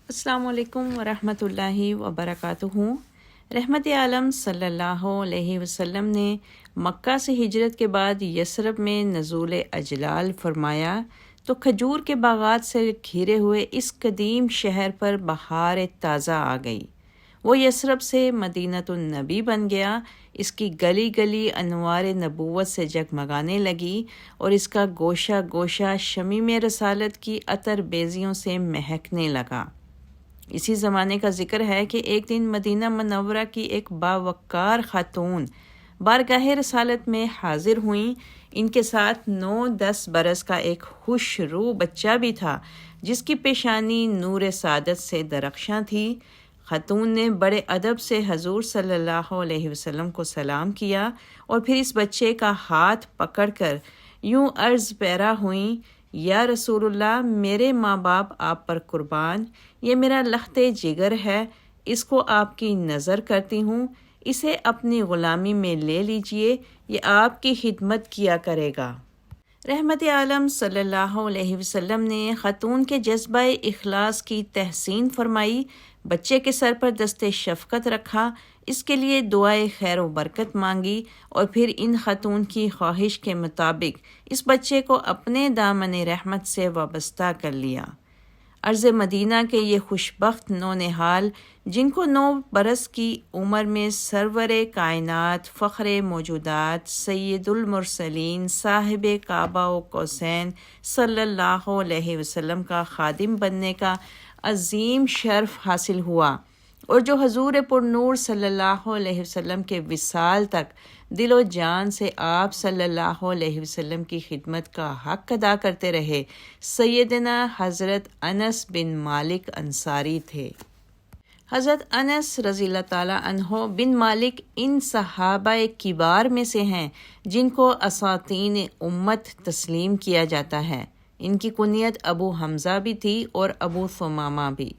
السلام علیکم ورحمۃ اللہ وبرکاتہ۔ رحمت عالم صلی اللہ علیہ وسلم نے مکہ سے ہجرت کے بعد یثرب میں نزول اجلال فرمایا تو کھجور کے باغات سے گھرے ہوئے اس قدیم شہر پر بہار تازہ آ گئی۔ وہ یثرب سے مدینۃ النبی بن گیا، اس کی گلی گلی انوار نبوت سے جگمگانے لگی اور اس کا گوشہ گوشہ شمیم رسالت کی عطر بیزیوں سے مہکنے لگا۔ اسی زمانے کا ذکر ہے کہ ایک دن مدینہ منورہ کی ایک باوقار خاتون بارگاہ رسالت میں حاضر ہوئیں۔ ان کے ساتھ 9-10 برس کا ایک خوش رو بچہ بھی تھا جس کی پیشانی نور سعادت سے درخشاں تھی۔ خاتون نے بڑے ادب سے حضور صلی اللہ علیہ وسلم کو سلام کیا اور پھر اس بچے کا ہاتھ پکڑ کر یوں عرض پیرا ہوئیں، یا رسول اللہ، میرے ماں باپ آپ پر قربان، یہ میرا لخت جگر ہے، اس کو آپ کی نظر کرتی ہوں، اسے اپنی غلامی میں لے لیجئے، یہ آپ کی خدمت کیا کرے گا۔ رحمت عالم صلی اللہ علیہ وسلم نے خاتون کے جذبہ اخلاص کی تحسین فرمائی، بچے کے سر پر دست شفقت رکھا، اس کے لیے دعائے خیر و برکت مانگی اور پھر ان خاتون کی خواہش کے مطابق اس بچے کو اپنے دامن رحمت سے وابستہ کر لیا۔ عرض مدینہ کے یہ خوشبخت نونہال جن کو 9 برس کی عمر میں سرور کائنات، فخر موجودات، سید المرسلین، صاحب کعبہ و قوسین صلی اللہ علیہ وسلم کا خادم بننے کا عظیم شرف حاصل ہوا، اور جو حضور پر نور صلی اللہ علیہ وسلم کے وصال تک دل و جان سے آپ صلی اللہ علیہ وسلم کی خدمت کا حق ادا کرتے رہے، سیدنا حضرت انس بن مالک انصاری تھے۔ حضرت انس رضی اللہ تعالیٰ عنہ بن مالک ان صحابہ کبار میں سے ہیں جن کو اساطین امت تسلیم کیا جاتا ہے۔ ان کی کنیت ابو حمزہ بھی تھی اور ابو ثمامہ بھی۔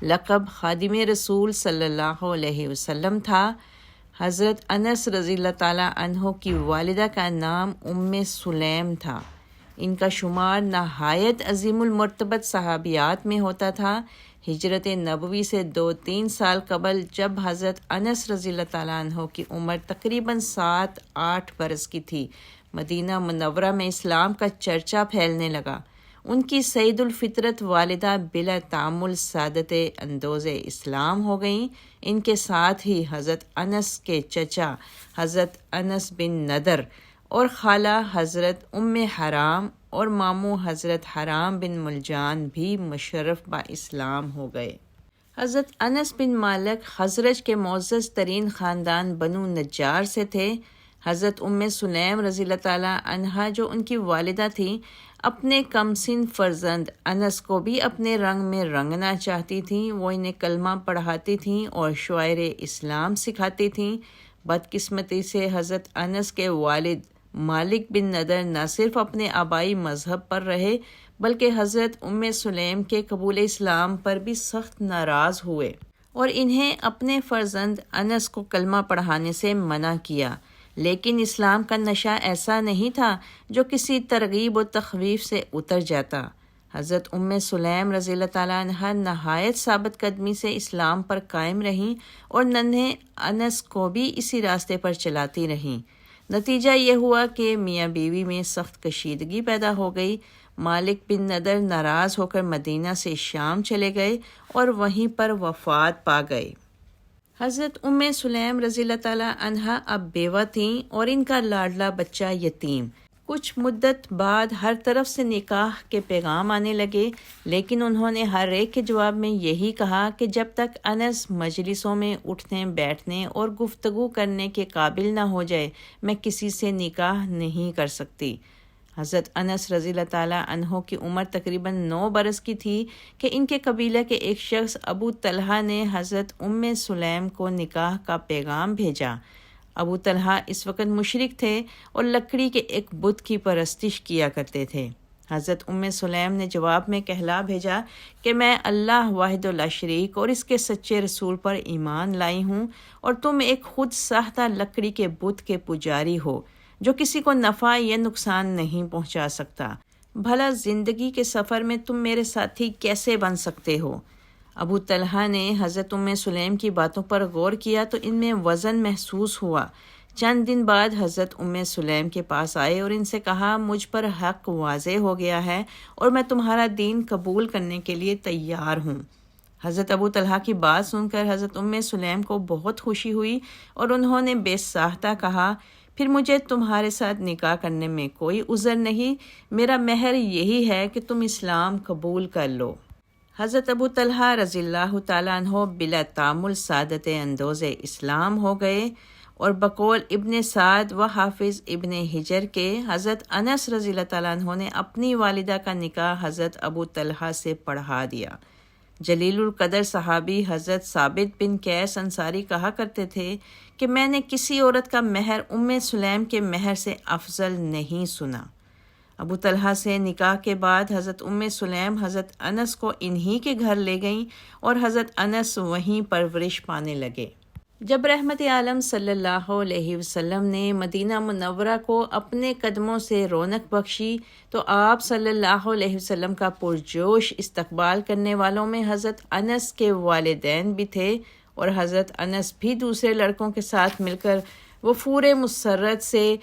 لقب خادم رسول صلی اللہ علیہ وسلم تھا۔ حضرت انس رضی اللہ تعالیٰ عنہ کی والدہ کا نام ام سلیم تھا۔ ان کا شمار نہایت عظیم المرتبت صحابیات میں ہوتا تھا۔ ہجرت نبوی سے 2-3 سال قبل جب حضرت انس رضی اللہ تعالیٰ عنہ کی عمر تقریباً 7-8 برس کی تھی، مدینہ منورہ میں اسلام کا چرچا پھیلنے لگا۔ ان کی سعید الفطرت والدہ بلا تعامل سعادت اندوز اسلام ہو گئیں۔ ان کے ساتھ ہی حضرت انس کے چچا حضرت انس بن نضر اور خالہ حضرت ام حرام اور ماموں حضرت حرام بن ملجان بھی مشرف با اسلام ہو گئے۔ حضرت انس بن مالک خزرج کے معزز ترین خاندان بنو نجار سے تھے۔ حضرت ام سلیم رضی اللہ تعالیٰ عنہا جو ان کی والدہ تھیں، اپنے کم سن فرزند انس کو بھی اپنے رنگ میں رنگنا چاہتی تھیں۔ وہ انہیں کلمہ پڑھاتی تھیں اور شعائر اسلام سکھاتی تھیں۔ بدقسمتی سے حضرت انس کے والد مالک بن نضر نہ صرف اپنے آبائی مذہب پر رہے بلکہ حضرت ام سلیم کے قبول اسلام پر بھی سخت ناراض ہوئے اور انہیں اپنے فرزند انس کو کلمہ پڑھانے سے منع کیا۔ لیکن اسلام کا نشہ ایسا نہیں تھا جو کسی ترغیب و تخویف سے اتر جاتا۔ حضرت ام سلیم رضی اللہ تعالیٰ عنہا نہایت ثابت قدمی سے اسلام پر قائم رہیں اور ننھے انس کو بھی اسی راستے پر چلاتی رہیں۔ نتیجہ یہ ہوا کہ میاں بیوی میں سخت کشیدگی پیدا ہو گئی۔ مالک بن نضر ناراض ہو کر مدینہ سے شام چلے گئے اور وہیں پر وفات پا گئے۔ حضرت ام سلیم رضی اللہ تعالیٰ عنہا اب بیوہ تھیں اور ان کا لاڈلا بچہ یتیم۔ کچھ مدت بعد ہر طرف سے نکاح کے پیغام آنے لگے، لیکن انہوں نے ہر ایک کے جواب میں یہی کہا کہ جب تک انس مجلسوں میں اٹھنے بیٹھنے اور گفتگو کرنے کے قابل نہ ہو جائے میں کسی سے نکاح نہیں کر سکتی۔ حضرت انس رضی اللہ تعالیٰ عنہ کی عمر تقریباً 9 برس کی تھی کہ ان کے قبیلہ کے ایک شخص ابو طلحہ نے حضرت ام سلیم کو نکاح کا پیغام بھیجا۔ ابو طلحہ اس وقت مشرک تھے اور لکڑی کے ایک بت کی پرستش کیا کرتے تھے۔ حضرت ام سلیم نے جواب میں کہلا بھیجا کہ میں اللہ واحد لا شریک اور اس کے سچے رسول پر ایمان لائی ہوں، اور تم ایک خود ساختہ لکڑی کے بت کے پجاری ہو جو کسی کو نفع یا نقصان نہیں پہنچا سکتا۔ بھلا زندگی کے سفر میں تم میرے ساتھی کیسے بن سکتے ہو؟ ابو طلحہ نے حضرت سلیم کی باتوں پر غور کیا تو ان میں وزن محسوس ہوا۔ چند دن بعد حضرت سلیم کے پاس آئے اور ان سے کہا، مجھ پر حق واضح ہو گیا ہے اور میں تمہارا دین قبول کرنے کے لیے تیار ہوں۔ حضرت ابو طلحہ کی بات سن کر حضرت سلیم کو بہت خوشی ہوئی اور انہوں نے بے ساختہ کہا، پھر مجھے تمہارے ساتھ نکاح کرنے میں کوئی عذر نہیں، میرا مہر یہی ہے کہ تم اسلام قبول کر لو۔ حضرت ابو طلحہ رضی اللہ تعالیٰ عنہ بلا تعامل سعادت اندوز اسلام ہو گئے، اور بقول ابن سعد و حافظ ابن حجر کے حضرت انس رضی اللہ تعالیٰ عنہ نے اپنی والدہ کا نکاح حضرت ابو طلحہ سے پڑھا دیا۔ جلیل القدر صحابی حضرت ثابت بن قیس انصاری کہا کرتے تھے کہ میں نے کسی عورت کا مہر سلیم کے مہر سے افضل نہیں سنا۔ ابو طلحہ سے نکاح کے بعد حضرت سلیم حضرت انس کو انہی کے گھر لے گئیں اور حضرت انس وہیں پرورش پانے لگے۔ جب رحمت عالم صلی اللہ علیہ وسلم نے مدینہ منورہ کو اپنے قدموں سے رونق بخشی تو آپ صلی اللہ علیہ وسلم کا پرجوش استقبال کرنے والوں میں حضرت انس کے والدین بھی تھے، اور حضرت انس بھی دوسرے لڑکوں کے ساتھ مل کر وفور مسرت سے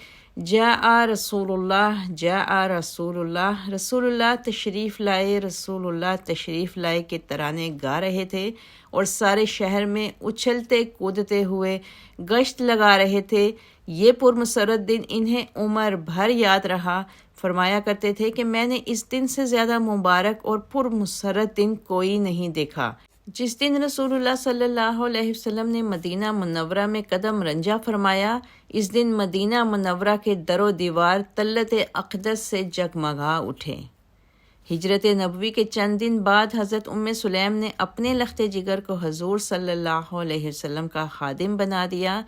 جاء رسول اللہ جاء رسول اللہ رسول اللہ تشریف لائے رسول اللہ تشریف لائے کے ترانے گا رہے تھے، اور سارے شہر میں اچھلتے کودتے ہوئے گشت لگا رہے تھے۔ یہ پرمسرت دن انہیں عمر بھر یاد رہا۔ فرمایا کرتے تھے کہ میں نے اس دن سے زیادہ مبارک اور پرمسرت دن کوئی نہیں دیکھا۔ جس دن رسول اللہ صلی اللہ علیہ وسلم نے مدینہ منورہ میں قدم رنجہ فرمایا، اس دن مدینہ منورہ کے در و دیوار طلت اقدس سے جگمگا اٹھے۔ ہجرت نبوی کے چند دن بعد حضرت سلیم نے اپنے لخت جگر کو حضور صلی اللہ علیہ وسلم کا خادم بنا دیا۔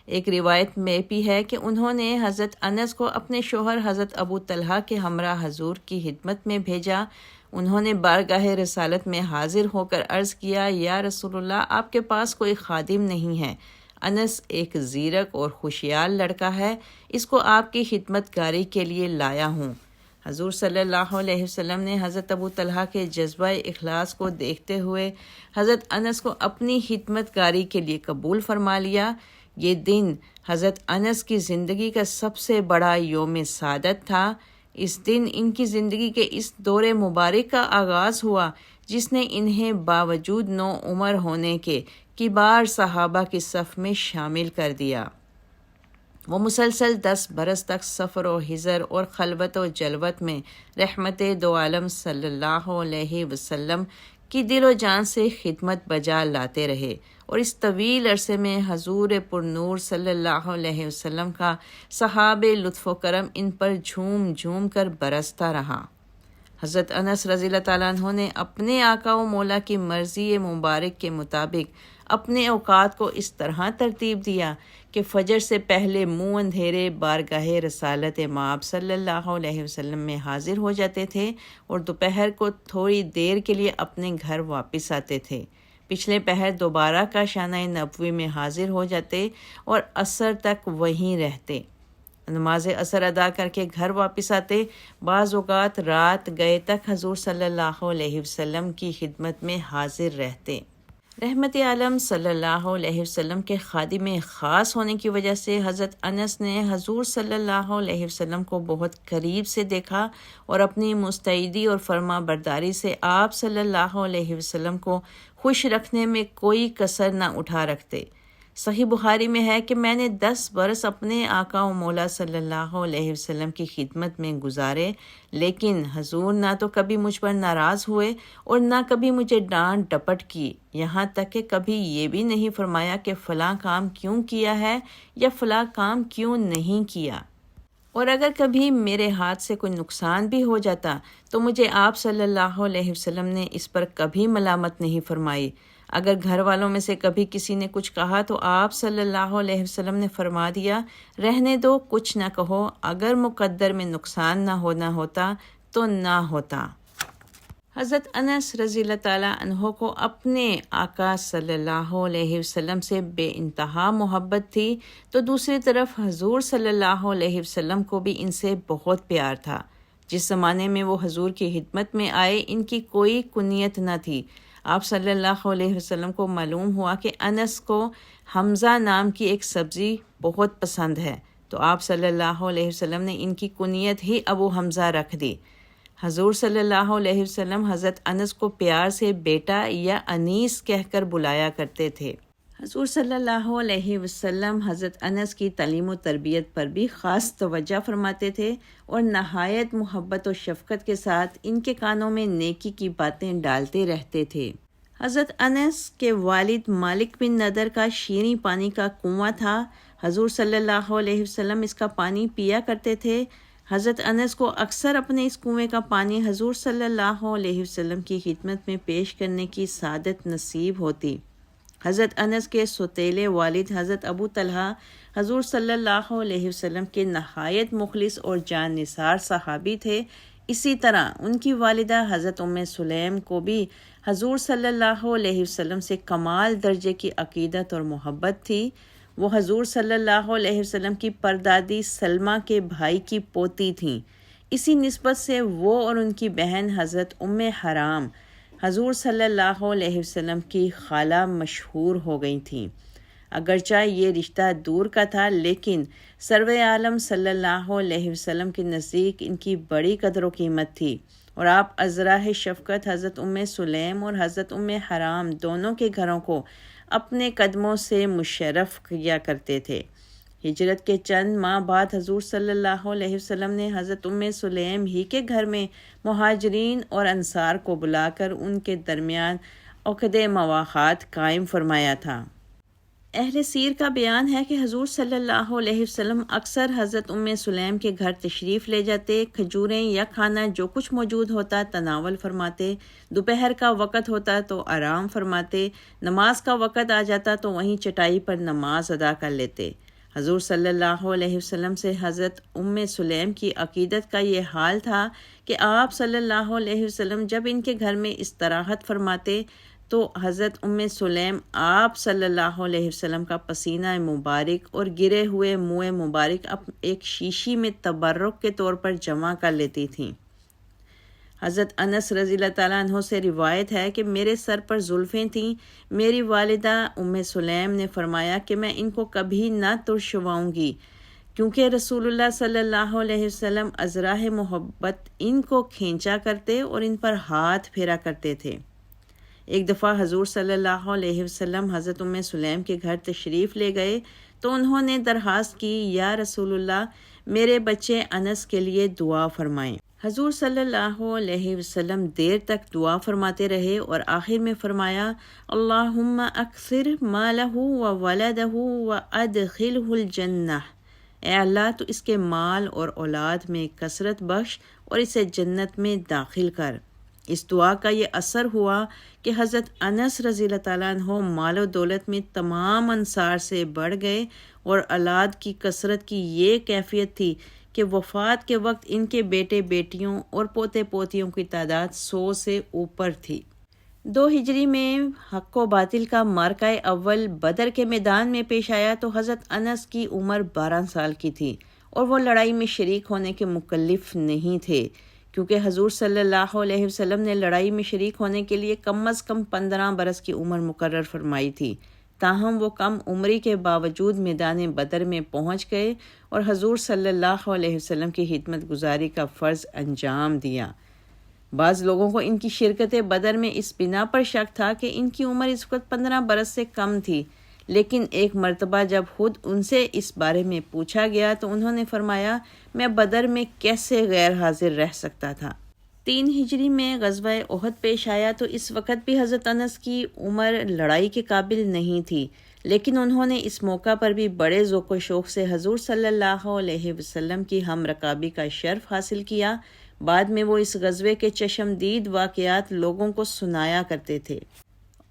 ایک روایت میں بھی ہے کہ انہوں نے حضرت انس کو اپنے شوہر حضرت ابو طلحہ کے ہمراہ حضور کی خدمت میں بھیجا۔ انہوں نے بارگاہ رسالت میں حاضر ہو کر عرض کیا، یا رسول اللہ، آپ کے پاس کوئی خادم نہیں ہے۔ انس ایک زیرک اور خوشیال لڑکا ہے، اس کو آپ کی خدمت گاری کے لیے لایا ہوں۔ حضور صلی اللہ علیہ وسلم نے حضرت ابو طلحہ کے جذبہ اخلاص کو دیکھتے ہوئے حضرت انس کو اپنی خدمت گاری کے لیے قبول فرما لیا۔ یہ دن حضرت انس کی زندگی کا سب سے بڑا یوم سعادت تھا۔ اس دن ان کی زندگی کے اس دور مبارک کا آغاز ہوا جس نے انہیں باوجود نو عمر ہونے کے کبار صحابہ کی صف میں شامل کر دیا۔ وہ مسلسل 10 برس تک سفر و حضر اور خلوت و جلوت میں رحمت دو عالم صلی اللہ علیہ وسلم کی دل و جان سے خدمت بجا لاتے رہے، اور اس طویل عرصے میں حضور پر نور صلی اللہ علیہ وسلم کا صحاب لطف و کرم ان پر جھوم جھوم کر برستا رہا۔ حضرت انس رضی اللہ تعالیٰ عنہ نے اپنے آقا و مولا کی مرضی مبارک کے مطابق اپنے اوقات کو اس طرح ترتیب دیا کہ فجر سے پہلے منہ اندھیرے بارگاہ رسالت مآب صلی اللہ علیہ وسلم میں حاضر ہو جاتے تھے، اور دوپہر کو تھوڑی دیر کے لیے اپنے گھر واپس آتے تھے۔ پچھلے پہر دوبارہ کاشانہ نبوی میں حاضر ہو جاتے اور عصر تک وہیں رہتے۔ نماز عصر ادا کر کے گھر واپس آتے۔ بعض اوقات رات گئے تک حضور صلی اللہ علیہ وسلم کی خدمت میں حاضر رہتے۔ رحمت عالم صلی اللہ علیہ وسلم کے خادم خاص ہونے کی وجہ سے حضرت انس نے حضور صلی اللہ علیہ وسلم کو بہت قریب سے دیکھا، اور اپنی مستعدی اور فرما برداری سے آپ صلی اللہ علیہ وسلم کو خوش رکھنے میں کوئی کسر نہ اٹھا رکھتے۔ صحیح بخاری میں ہے کہ میں نے 10 برس اپنے آقا و مولا صلی اللہ علیہ وسلم کی خدمت میں گزارے، لیکن حضور نہ تو کبھی مجھ پر ناراض ہوئے اور نہ کبھی مجھے ڈانٹ ڈپٹ کی، یہاں تک کہ کبھی یہ بھی نہیں فرمایا کہ فلاں کام کیوں کیا ہے یا فلاں کام کیوں نہیں کیا۔ اور اگر کبھی میرے ہاتھ سے کوئی نقصان بھی ہو جاتا تو مجھے آپ صلی اللہ علیہ وسلم نے اس پر کبھی ملامت نہیں فرمائی۔ اگر گھر والوں میں سے کبھی کسی نے کچھ کہا تو آپ صلی اللہ علیہ وسلم نے فرما دیا، رہنے دو، کچھ نہ کہو، اگر مقدر میں نقصان نہ ہونا ہوتا تو نہ ہوتا۔ حضرت انس رضی اللہ تعالیٰ عنہ کو اپنے آقا صلی اللہ علیہ وسلم سے بے انتہا محبت تھی، تو دوسری طرف حضور صلی اللہ علیہ وسلم کو بھی ان سے بہت پیار تھا۔ جس زمانے میں وہ حضور کی خدمت میں آئے ان کی کوئی کنیت نہ تھی۔ آپ صلی اللہ علیہ وسلم کو معلوم ہوا کہ انس کو حمزہ نام کی ایک سبزی بہت پسند ہے، تو آپ صلی اللہ علیہ وسلم نے ان کی کنیت ہی ابو حمزہ رکھ دی۔ حضور صلی اللہ علیہ وسلم حضرت انس کو پیار سے بیٹا یا انیس کہہ کر بلایا کرتے تھے۔ حضور صلی اللہ علیہ وسلم حضرت انس کی تعلیم و تربیت پر بھی خاص توجہ فرماتے تھے اور نہایت محبت و شفقت کے ساتھ ان کے کانوں میں نیکی کی باتیں ڈالتے رہتے تھے۔ حضرت انس کے والد مالک بن نضر کا شیریں پانی کا کنواں تھا۔ حضور صلی اللہ علیہ وسلم اس کا پانی پیا کرتے تھے۔ حضرت انس کو اکثر اپنے اس کنویں کا پانی حضور صلی اللہ علیہ وسلم کی خدمت میں پیش کرنے کی سعادت نصیب ہوتی۔ حضرت انس کے سوتیلے والد حضرت ابو طلحہ حضور صلی اللہ علیہ وسلم کے نہایت مخلص اور جان نثار صحابی تھے۔ اسی طرح ان کی والدہ حضرت ام سلیم کو بھی حضور صلی اللہ علیہ وسلم سے کمال درجے کی عقیدت اور محبت تھی۔ وہ حضور صلی اللہ علیہ وسلم کی پردادی سلمہ کے بھائی کی پوتی تھیں۔ اسی نسبت سے وہ اور ان کی بہن حضرت ام حرام حضور صلی اللہ علیہ وسلم کی خالہ مشہور ہو گئی تھیں۔ اگرچہ یہ رشتہ دور کا تھا لیکن سرور عالم صلی اللہ علیہ وسلم کے نزدیک ان کی بڑی قدر و قیمت تھی، اور آپ ازراہ شفقت حضرت ام سلیم اور حضرت ام حرام دونوں کے گھروں کو اپنے قدموں سے مشرف کیا کرتے تھے۔ ہجرت کے چند ماہ بعد حضور صلی اللہ علیہ وسلم نے حضرت ام سلیم ہی کے گھر میں مہاجرین اور انصار کو بلا کر ان کے درمیان عقد مواخات قائم فرمایا تھا۔ اہل سیر کا بیان ہے کہ حضور صلی اللہ علیہ وسلم اکثر حضرت ام سلیم کے گھر تشریف لے جاتے، کھجوریں یا کھانا جو کچھ موجود ہوتا تناول فرماتے، دوپہر کا وقت ہوتا تو آرام فرماتے، نماز کا وقت آ جاتا تو وہیں چٹائی پر نماز ادا کر لیتے۔ حضور صلی اللہ علیہ وسلم سے حضرت ام سلیم کی عقیدت کا یہ حال تھا کہ آپ صلی اللہ علیہ وسلم جب ان کے گھر میں استراحت فرماتے تو حضرت ام سلیم آپ صلی اللہ علیہ وسلم کا پسینہ مبارک اور گرے ہوئے منہ مبارک ایک شیشی میں تبرک کے طور پر جمع کر لیتی تھیں۔ حضرت انس رضی اللہ تعالیٰ عنہ سے روایت ہے کہ میرے سر پر زلفیں تھیں۔ میری والدہ ام سلیم نے فرمایا کہ میں ان کو کبھی نہ ترشواؤں گی، کیونکہ رسول اللہ صلی اللہ علیہ وسلم ازراہ محبت ان کو کھینچا کرتے اور ان پر ہاتھ پھیرا کرتے تھے۔ ایک دفعہ حضور صلی اللہ علیہ وسلم حضرت ام سلیم کے گھر تشریف لے گئے تو انہوں نے درخواست کی، یا رسول اللہ میرے بچے انس کے لیے دعا فرمائیں۔ حضور صلی اللہ علیہ وسلم دیر تک دعا فرماتے رہے اور آخر میں فرمایا، اللہم اکثر مالہ و ولدہ و ادخلہ الجنہ، اے اللہ تو اس کے مال اور اولاد میں کثرت بخش اور اسے جنت میں داخل کر۔ اس دعا کا یہ اثر ہوا کہ حضرت انس رضی اللہ تعالیٰ عنہ مال و دولت میں تمام انصار سے بڑھ گئے، اور اولاد کی کثرت کی یہ کیفیت تھی کہ وفات کے وقت ان کے بیٹے بیٹیوں اور پوتے پوتیوں کی تعداد 100 سے اوپر تھی۔ 2 ہجری میں حق و باطل کا معرکہ اول بدر کے میدان میں پیش آیا تو حضرت انس کی عمر 12 سال کی تھی اور وہ لڑائی میں شریک ہونے کے مکلف نہیں تھے، کیونکہ حضور صلی اللہ علیہ وسلم نے لڑائی میں شریک ہونے کے لیے کم از کم 15 برس کی عمر مقرر فرمائی تھی۔ تاہم وہ کم عمری کے باوجود میدان بدر میں پہنچ گئے اور حضور صلی اللہ علیہ وسلم کی خدمت گزاری کا فرض انجام دیا۔ بعض لوگوں کو ان کی شرکت بدر میں اس بنا پر شک تھا کہ ان کی عمر اس وقت 15 برس سے کم تھی، لیکن ایک مرتبہ جب خود ان سے اس بارے میں پوچھا گیا تو انہوں نے فرمایا، میں بدر میں کیسے غیر حاضر رہ سکتا تھا۔ 3 ہجری میں غزوہ احد پیش آیا تو اس وقت بھی حضرت انس کی عمر لڑائی کے قابل نہیں تھی، لیکن انہوں نے اس موقع پر بھی بڑے ذوق و شوق سے حضور صلی اللہ علیہ وسلم کی ہم رکابی کا شرف حاصل کیا۔ بعد میں وہ اس غزوے کے چشمدید واقعات لوگوں کو سنایا کرتے تھے۔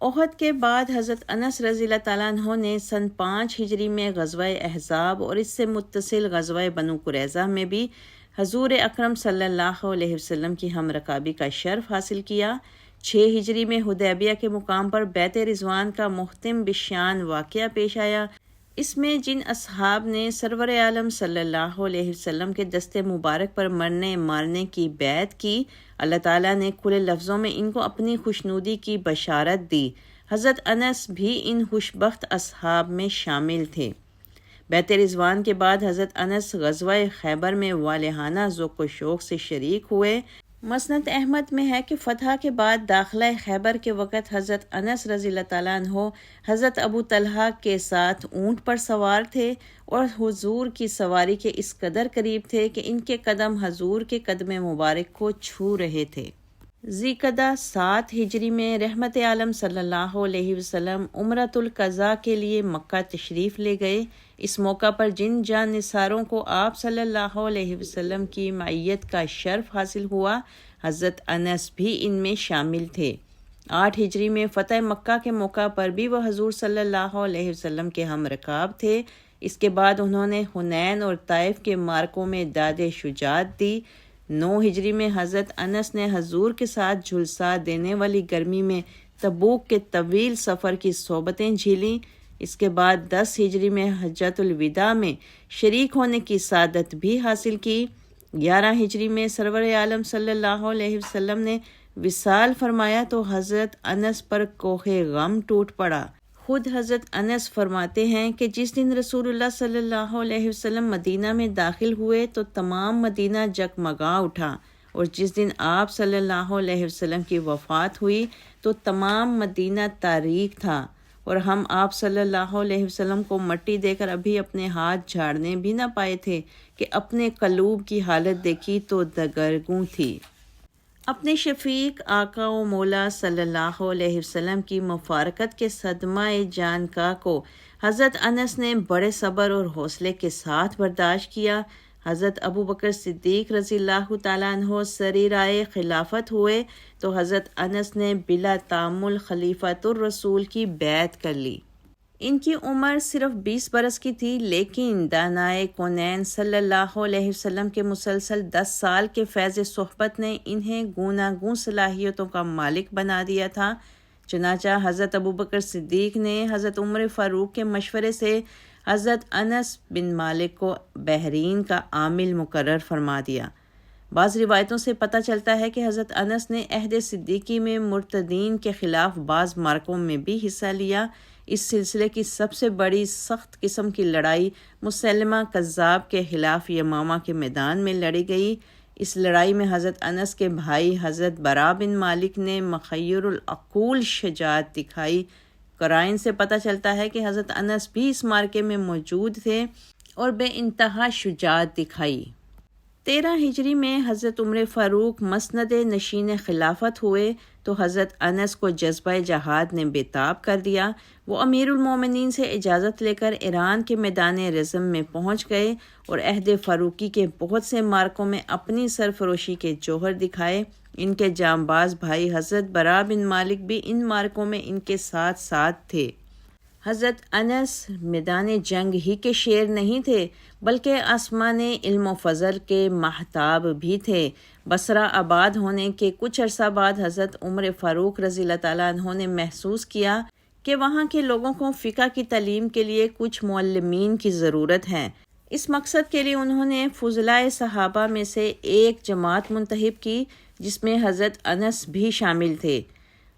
احد کے بعد حضرت انس رضی اللہ تعالیٰ عنہ نے سن 5 ہجری میں غزوہ احزاب اور اس سے متصل غزوہ بنو قریظہ میں بھی حضور اکرم صلی اللہ علیہ وسلم کی ہم رکابی کا شرف حاصل کیا۔ 6 ہجری میں حدیبیہ کے مقام پر بیت رضوان کا محتم بالشان واقعہ پیش آیا۔ اس میں جن اصحاب نے سرور عالم صلی اللہ علیہ وسلم کے دست مبارک پر مرنے مارنے کی بیعت کی، اللہ تعالیٰ نے کھلے لفظوں میں ان کو اپنی خوشنودی کی بشارت دی۔ حضرت انس بھی ان خوشبخت اصحاب میں شامل تھے۔ بیعت رضوان کے بعد حضرت انس غزوہ خیبر میں والہانہ ذوق و شوق سے شریک ہوئے۔ مسند احمد میں ہے کہ فتح کے بعد داخلہ خیبر کے وقت حضرت انس رضی اللہ تعالیٰ عنہ حضرت ابو طلحہ کے ساتھ اونٹ پر سوار تھے اور حضور کی سواری کے اس قدر قریب تھے کہ ان کے قدم حضور کے قدم مبارک کو چھو رہے تھے۔ ذیقعدہ 7 ہجری میں رحمت عالم صلی اللہ علیہ وسلم عمرۃ القضاء کے لیے مکہ تشریف لے گئے۔ اس موقع پر جن جان نثاروں کو آپ صلی اللہ علیہ وسلم کی معیت کا شرف حاصل ہوا، حضرت انس بھی ان میں شامل تھے۔ 8 ہجری میں فتح مکہ کے موقع پر بھی وہ حضور صلی اللہ علیہ وسلم کے ہم رکاب تھے۔ اس کے بعد انہوں نے حنین اور طائف کے معرکوں میں داد شجاعت دی۔ 9 ہجری میں حضرت انس نے حضور کے ساتھ جھلسا دینے والی گرمی میں تبوک کے طویل سفر کی صحبتیں جھیلیں۔ اس کے بعد 10 ہجری میں حجۃ الوداع میں شریک ہونے کی سعادت بھی حاصل کی۔ 11 ہجری میں سرور عالم صلی اللہ علیہ وسلم نے وصال فرمایا تو حضرت انس پر کوہ غم ٹوٹ پڑا۔ خود حضرت انس فرماتے ہیں کہ جس دن رسول اللہ صلی اللہ علیہ وسلم مدینہ میں داخل ہوئے تو تمام مدینہ جگمگا اٹھا، اور جس دن آپ صلی اللہ علیہ وسلم کی وفات ہوئی تو تمام مدینہ تاریک تھا، اور ہم آپ صلی اللہ علیہ وسلم کو مٹی دے کر ابھی اپنے ہاتھ جھاڑنے بھی نہ پائے تھے کہ اپنے قلوب کی حالت دیکھی تو دگرگوں تھی۔ اپنے شفیق آقا و مولا صلی اللہ علیہ وسلم کی مفارقت کے صدمہ جان کا کو حضرت انس نے بڑے صبر اور حوصلے کے ساتھ برداشت کیا۔ حضرت ابو بکر صدیق رضی اللہ تعالیٰ عنہ سریرائے خلافت ہوئے تو حضرت انس نے بلا تعمل خلیفۃ الرسول کی بیعت کر لی۔ ان کی عمر صرف 20 برس کی تھی، لیکن دانائے کونین صلی اللہ علیہ وسلم کے مسلسل 10 سال کے فیض صحبت نے انہیں گوناگون صلاحیتوں کا مالک بنا دیا تھا۔ چنانچہ حضرت ابو بکر صدیق نے حضرت عمر فاروق کے مشورے سے حضرت انس بن مالک کو بحرین کا عامل مقرر فرما دیا۔ بعض روایتوں سے پتہ چلتا ہے کہ حضرت انس نے عہد صدیقی میں مرتدین کے خلاف بعض معرکوں میں بھی حصہ لیا۔ اس سلسلے کی سب سے بڑی سخت قسم کی لڑائی مسلمہ کذاب کے خلاف یمامہ کے میدان میں لڑی گئی۔ اس لڑائی میں حضرت انس کے بھائی حضرت برا بن مالک نے مخیر العقول شجاعت دکھائی۔ قرائن سے پتہ چلتا ہے کہ حضرت انس بھی اس معرکے میں موجود تھے اور بے انتہا شجاعت دکھائی۔ 13 ہجری میں حضرت عمر فاروق مسند نشین خلافت ہوئے تو حضرت انس کو جذبہ جہاد نے بےتاب کر دیا۔ وہ امیر المومنین سے اجازت لے کر ایران کے میدان رزم میں پہنچ گئے اور عہد فاروقی کے بہت سے معرکوں میں اپنی سرفروشی کے جوہر دکھائے۔ ان کے جانباز بھائی حضرت برا بن مالک بھی ان معرکوں میں ان کے ساتھ ساتھ تھے۔ حضرت انس میدان جنگ ہی کے شیر نہیں تھے بلکہ آسمان علم و فضل کے ماہتاب بھی تھے۔ بصرہ آباد ہونے کے کچھ عرصہ بعد حضرت عمر فاروق رضی اللہ تعالیٰ عنہ نے محسوس کیا کہ وہاں کے لوگوں کو فقہ کی تعلیم کے لیے کچھ معلمین کی ضرورت ہے۔ اس مقصد کے لیے انہوں نے فضلاء صحابہ میں سے ایک جماعت منتخب کی جس میں حضرت انس بھی شامل تھے۔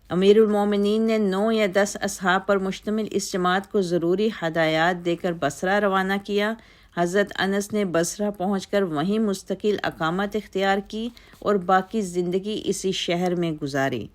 امیر المومنین نے 9 یا 10 اصحاب پر مشتمل اس جماعت کو ضروری ہدایات دے کر بصرہ روانہ کیا۔ حضرت انس نے بصرہ پہنچ کر وہیں مستقل اقامت اختیار کی اور باقی زندگی اسی شہر میں گزاری۔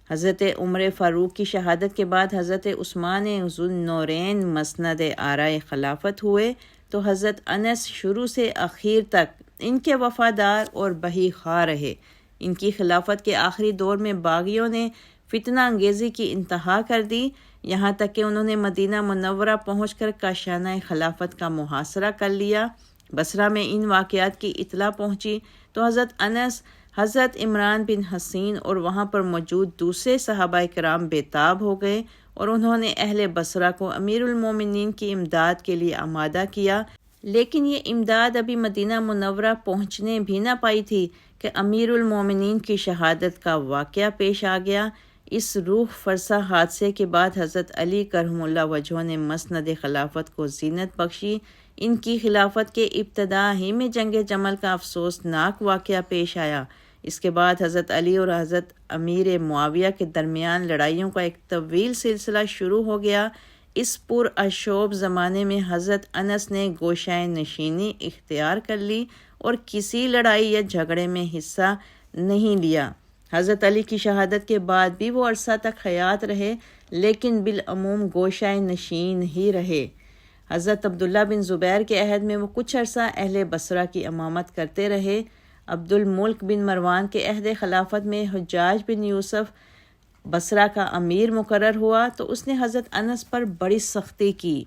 حضرت عمر فاروق کی شہادت کے بعد حضرت عثمان ذو النورین مسند آرائے خلافت ہوئے تو حضرت انس شروع سے اخیر تک ان کے وفادار اور بہی خواہ رہے۔ ان کی خلافت کے آخری دور میں باغیوں نے فتنہ انگیزی کی انتہا کر دی، یہاں تک کہ انہوں نے مدینہ منورہ پہنچ کر کاشانہ خلافت کا محاصرہ کر لیا۔ بصرہ میں ان واقعات کی اطلاع پہنچی تو حضرت انس، حضرت عمران بن حسین اور وہاں پر موجود دوسرے صحابہ کرام بےتاب ہو گئے اور انہوں نے اہل بصرہ کو امیر المومنین کی امداد کے لیے آمادہ کیا، لیکن یہ امداد ابھی مدینہ منورہ پہنچنے بھی نہ پائی تھی کہ امیر المومنین کی شہادت کا واقعہ پیش آ گیا۔ اس روح فرسا حادثے کے بعد حضرت علی کرم اللہ وجہہ نے مسند خلافت کو زینت بخشی۔ ان کی خلافت کے ابتدا ہی میں جنگ جمل کا افسوسناک واقعہ پیش آیا۔ اس کے بعد حضرت علی اور حضرت امیر معاویہ کے درمیان لڑائیوں کا ایک طویل سلسلہ شروع ہو گیا۔ اس پرآشوب زمانے میں حضرت انس نے گوشۂ نشینی اختیار کر لی اور کسی لڑائی یا جھگڑے میں حصہ نہیں لیا۔ حضرت علی کی شہادت کے بعد بھی وہ عرصہ تک حیات رہے، لیکن بالعموم گوشۂ نشین ہی رہے۔ حضرت عبداللہ بن زبیر کے عہد میں وہ کچھ عرصہ اہل بصرہ کی امامت کرتے رہے۔ عبد الملک بن مروان کے عہد خلافت میں حجاج بن یوسف بصرہ کا امیر مقرر ہوا تو اس نے حضرت انس پر بڑی سختی کی۔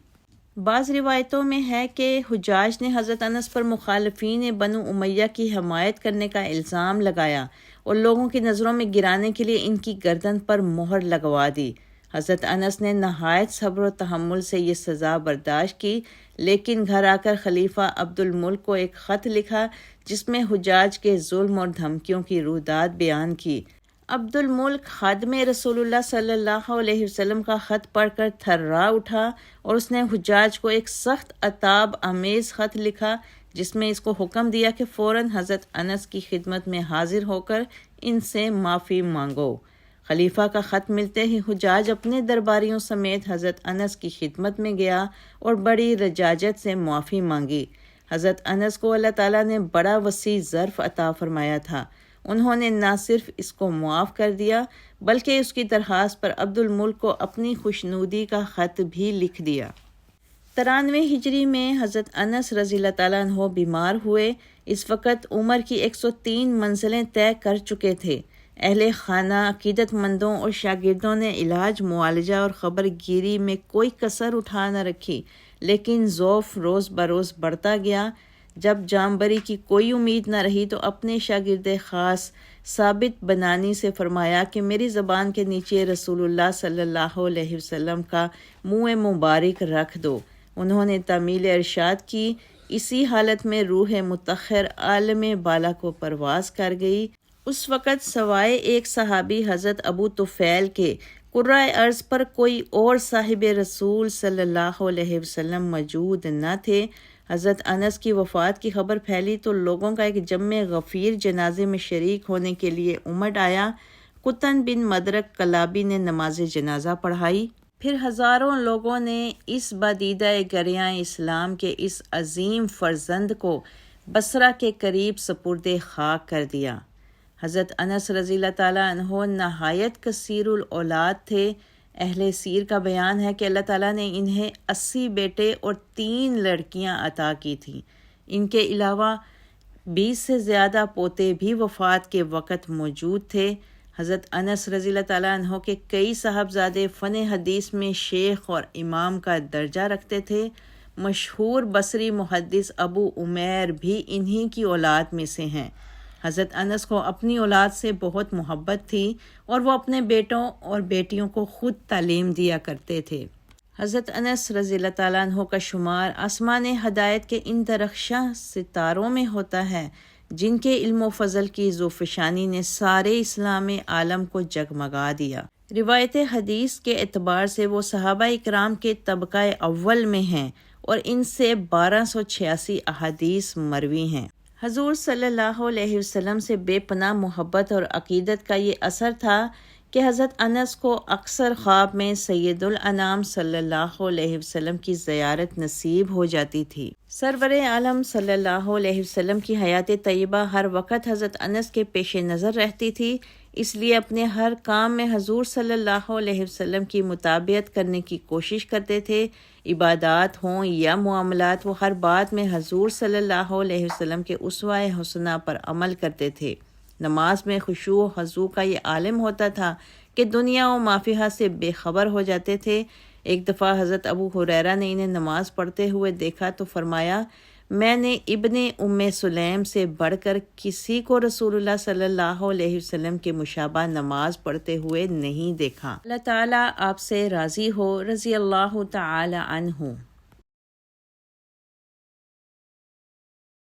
بعض روایتوں میں ہے کہ حجاج نے حضرت انس پر مخالفین بنو امیہ کی حمایت کرنے کا الزام لگایا اور لوگوں کی نظروں میں گرانے کے لیے ان کی گردن پر مہر لگوا دی۔ حضرت انس نے نہایت صبر و تحمل سے یہ سزا برداشت کی، لیکن گھر آ کر خلیفہ عبد الملک کو ایک خط لکھا جس میں حجاج کے ظلم اور دھمکیوں کی رویداد بیان کی۔ عبد الملک خادم رسول اللہ صلی اللہ علیہ وسلم کا خط پڑھ کر تھرا اٹھا اور اس نے حجاج کو ایک سخت عتاب آمیز خط لکھا جس میں اس کو حکم دیا کہ فوراً حضرت انس کی خدمت میں حاضر ہو کر ان سے معافی مانگو۔ خلیفہ کا خط ملتے ہی حجاج اپنے درباریوں سمیت حضرت انس کی خدمت میں گیا اور بڑی رجاجت سے معافی مانگی۔ حضرت انس کو اللہ تعالیٰ نے بڑا وسیع ظرف عطا فرمایا تھا۔ انہوں نے نہ صرف اس کو معاف کر دیا بلکہ اس کی درخواست پر عبد الملک کو اپنی خوشنودی کا خط بھی لکھ دیا۔ 93 ہجری میں حضرت انس رضی اللہ تعالیٰ عنہ بیمار ہوئے۔ اس وقت عمر کی 103 منزلیں طے کر چکے تھے۔ اہل خانہ، عقیدت مندوں اور شاگردوں نے علاج، معالجہ اور خبر گیری میں کوئی کسر اٹھا نہ رکھی، لیکن ضعف روز بروز بڑھتا گیا۔ جب جانبری کی کوئی امید نہ رہی تو اپنے شاگرد خاص ثابت بنانی سے فرمایا کہ میری زبان کے نیچے رسول اللہ صلی اللہ علیہ وسلم کا منہ مبارک رکھ دو۔ انہوں نے تعمیل ارشاد کی۔ اسی حالت میں روح مطہر عالم بالا کو پرواز کر گئی۔ اس وقت سوائے ایک صحابی حضرت ابو طفیل کے قرۂ ارض پر کوئی اور صاحب رسول صلی اللہ علیہ وسلم موجود نہ تھے۔ حضرت انس کی وفات کی خبر پھیلی تو لوگوں کا ایک جمع غفیر جنازے میں شریک ہونے کے لیے امٹ آیا۔ قطن بن مدرک کلابی نے نماز جنازہ پڑھائی۔ پھر ہزاروں لوگوں نے اس بدیدہ گریاں اسلام کے اس عظیم فرزند کو بصرہ کے قریب سپرد خاک کر دیا۔ حضرت انس رضی اللہ تعالیٰ عنہ نہایت کثیر الاولاد تھے۔ اہل سیر کا بیان ہے کہ اللہ تعالیٰ نے انہیں 80 بیٹے اور 3 لڑکیاں عطا کی تھیں۔ ان کے علاوہ 20 سے زیادہ پوتے بھی وفات کے وقت موجود تھے۔ حضرت انس رضی اللہ تعالیٰ عنہ کے کئی صاحبزادے فن حدیث میں شیخ اور امام کا درجہ رکھتے تھے۔ مشہور بصری محدث ابو عمیر بھی انہی کی اولاد میں سے ہیں۔ حضرت انس کو اپنی اولاد سے بہت محبت تھی اور وہ اپنے بیٹوں اور بیٹیوں کو خود تعلیم دیا کرتے تھے۔ حضرت انس رضی اللہ تعالیٰ عنہ کا شمار آسمان ہدایت کے ان درخشاں ستاروں میں ہوتا ہے جن کے علم و فضل کی ذوفشانی نے سارے اسلام عالم کو جگمگا دیا۔ روایت حدیث کے اعتبار سے وہ صحابہ اکرام کے طبقہ اول میں ہیں اور ان سے 1286 احادیث مروی ہیں۔ حضور صلی اللہ علیہ وسلم سے بے پناہ محبت اور عقیدت کا یہ اثر تھا کہ حضرت انس کو اکثر خواب میں سید الانام صلی اللہ علیہ وسلم کی زیارت نصیب ہو جاتی تھی۔ سرور عالم صلی اللہ علیہ وسلم کی حیات طیبہ ہر وقت حضرت انس کے پیش نظر رہتی تھی، اس لیے اپنے ہر کام میں حضور صلی اللہ علیہ وسلم کی مطابقت کرنے کی کوشش کرتے تھے۔ عبادات ہوں یا معاملات، وہ ہر بات میں حضور صلی اللہ علیہ وسلم کے اسوہ حسنہ پر عمل کرتے تھے۔ نماز میں خشوع و خضوع کا یہ عالم ہوتا تھا کہ دنیا و ما فیہا سے بے خبر ہو جاتے تھے۔ ایک دفعہ حضرت ابو ہریرہ نے انہیں نماز پڑھتے ہوئے دیکھا تو فرمایا، میں نے ابن ام سلیم سے بڑھ کر کسی کو رسول اللہ صلی اللہ علیہ وسلم کے مشابہ نماز پڑھتے ہوئے نہیں دیکھا۔ اللہ تعالیٰ آپ سے راضی ہو۔ رضی اللہ تعالی عنہ۔